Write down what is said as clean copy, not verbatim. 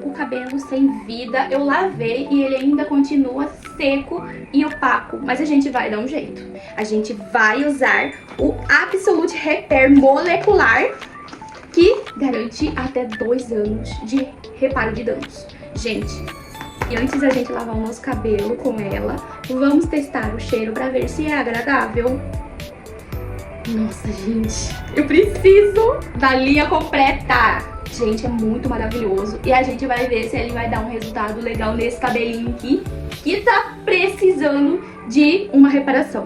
O cabelo sem vida, eu lavei e ele ainda continua seco e opaco, mas a gente vai dar um jeito. A gente vai usar o Absolute Repair molecular, que garante até 2 anos de reparo de danos. Gente, e antes da gente lavar o nosso cabelo com ela, vamos testar o cheiro pra ver se é agradável. Nossa, gente, eu preciso da linha completa. Gente, é muito maravilhoso. E a gente vai ver se ele vai dar um resultado legal nesse cabelinho aqui, que tá precisando de uma reparação.